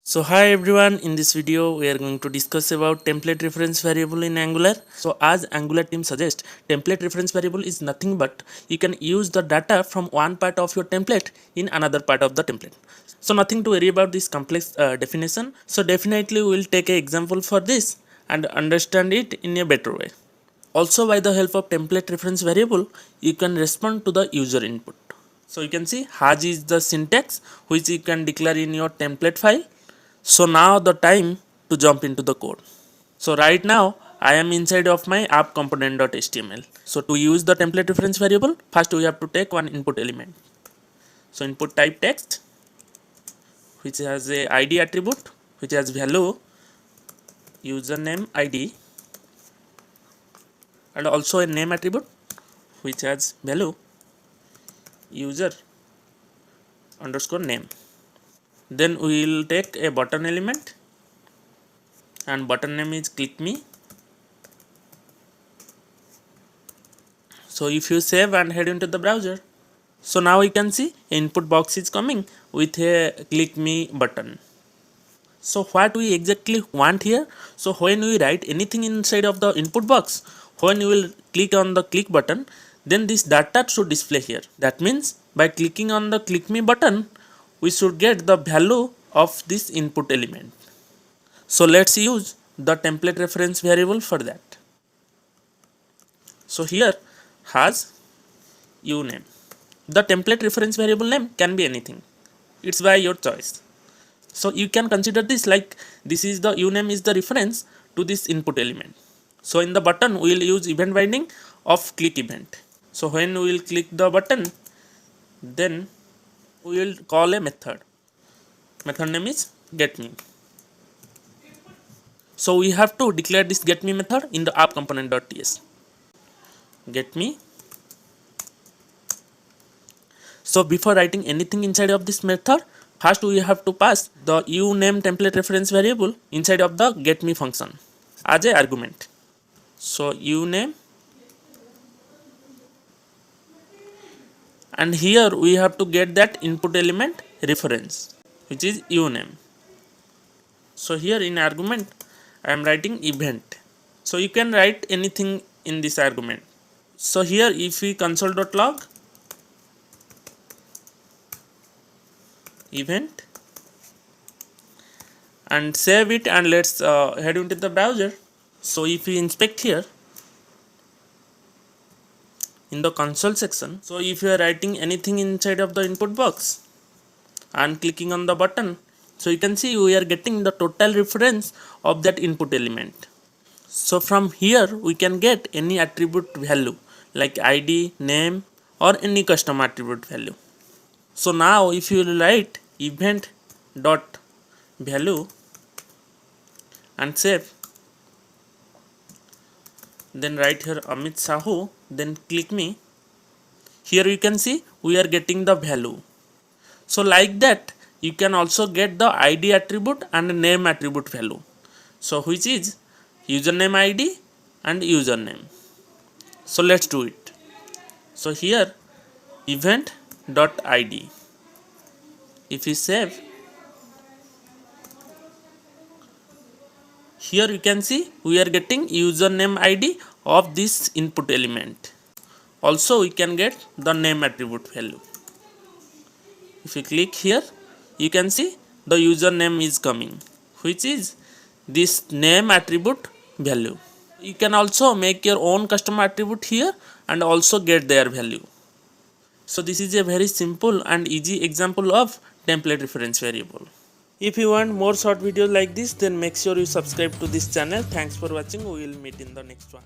So hi everyone, in this video we are going to discuss about template reference variable in Angular. So as Angular team suggests, template reference variable is nothing but you can use the data from one part of your template in another part of the template. So nothing to worry about this complex definition. So definitely we will take an example for this and understand it in a better way. Also, by the help of template reference variable, you can respond to the user input. So you can see Haj is the syntax which you can declare in your template file. So now the time to jump into the code. So right now I am inside of my app component.html. So to use the template reference variable, first we have to take one input element. So input type text, which has a id attribute, which has value username id, and also a name attribute which has value user underscore name. Then we will take a button element, and button name is click me. So if you save and head into the browser, so now we can see input box is coming with a click me button. So what we exactly want here? So when we write anything inside of the input box, when you will click on the click button, then this data should display here. That means by clicking on the click me button, we should get the value of this input element. So let's use the template reference variable for that. So here has uname. The template reference variable name can be anything. It's by your choice. So you can consider this like this is the uname is the reference to this input element. So in the button we will use event binding of click event. So when we will click the button, then we will call a method. Method name is getMe. So we have to declare this getMe method in the app component.ts. GetMe. So before writing anything inside of this method, first we have to pass the uname template reference variable inside of the getMe function as a argument. So uname, and here we have to get that input element reference which is uname. So here in argument I am writing event. So you can write anything in this argument. So here if we console.log event and save it, and let's head into the browser. So if we inspect here in the console section, so if you are writing anything inside of the input box and clicking on the button, so you can see we are getting the total reference of that input element. So from here we can get any attribute value like id, name, or any custom attribute value. So now if you write event dot value and save, then write here Amit Sahu, then click me. Here you can see we are getting the value. So like that you can also get the id attribute and name attribute value. So which is username id and username. So let's do it. So here event dot id. If you save, here you can see we are getting username id of this input element. Also we can get the name attribute value. If you click here, you can see the username is coming, which is this name attribute value. You can also make your own custom attribute here and also get their value. So this is a very simple and easy example of template reference variable. If you want more short videos like this, then make sure you subscribe to this channel. Thanks for watching. We will meet in the next one.